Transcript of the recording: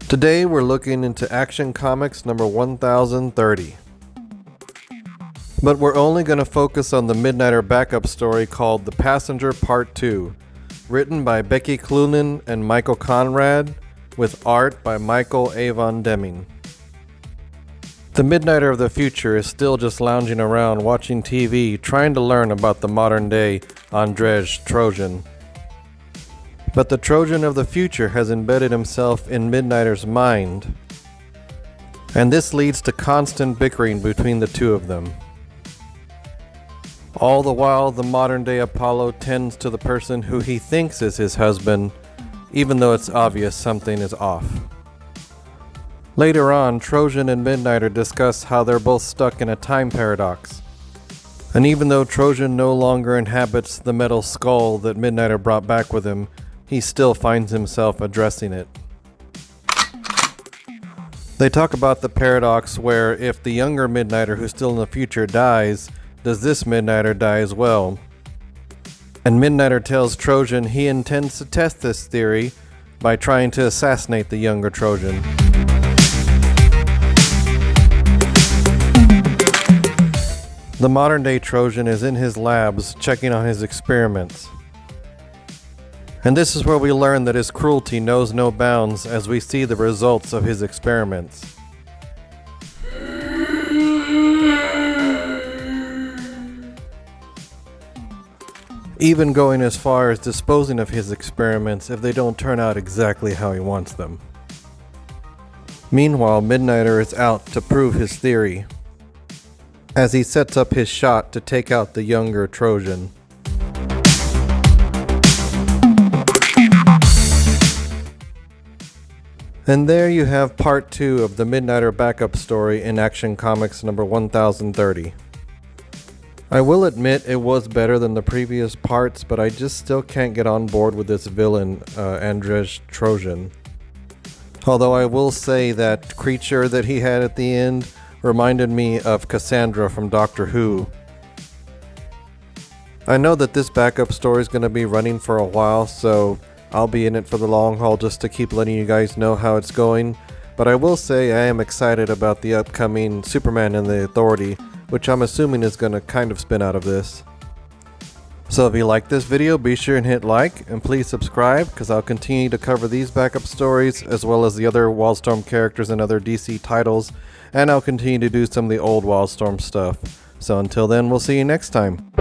Today we're looking into Action Comics number 1030. But we're only going to focus on the Midnighter backup story called The Passenger Part 2, written by Becky Cloonan and Michael Conrad, with art by Michael Avon Deming. The Midnighter of the future is still just lounging around watching TV, trying to learn about the modern day Andrzej Trojan. But the Trojan of the future has embedded himself in Midnighter's mind, and this leads to constant bickering between the two of them. All the while, the modern day Apollo tends to the person who he thinks is his husband, even though it's obvious something is off. Later on, Trojan and Midnighter discuss how they're both stuck in a time paradox. And even though Trojan no longer inhabits the metal skull that Midnighter brought back with him, he still finds himself addressing it. They talk about the paradox where if the younger Midnighter who's still in the future dies, does this Midnighter die as well? And Midnighter tells Trojan he intends to test this theory by trying to assassinate the younger Trojan. The modern day Trojan is in his labs checking on his experiments. And this is where we learn that his cruelty knows no bounds as we see the results of his experiments. Even going as far as disposing of his experiments if they don't turn out exactly how he wants them. Meanwhile, Midnighter is out to prove his theory, as he sets up his shot to take out the younger Trojan. And there you have part 2 of the Midnighter backup story in Action Comics number 1030. I will admit it was better than the previous parts, but I just still can't get on board with this villain, Andrzej Trojan. Although I will say that creature that he had at the end reminded me of Cassandra from Doctor Who. I know that this backup story is going to be running for a while, so I'll be in it for the long haul just to keep letting you guys know how it's going. But I will say I am excited about the upcoming Superman and the Authority, which I'm assuming is going to kind of spin out of this. So if you like this video, be sure and hit like, and please subscribe, because I'll continue to cover these backup stories as well as the other Wildstorm characters and other DC titles, and I'll continue to do some of the old Wildstorm stuff. So until then, we'll see you next time.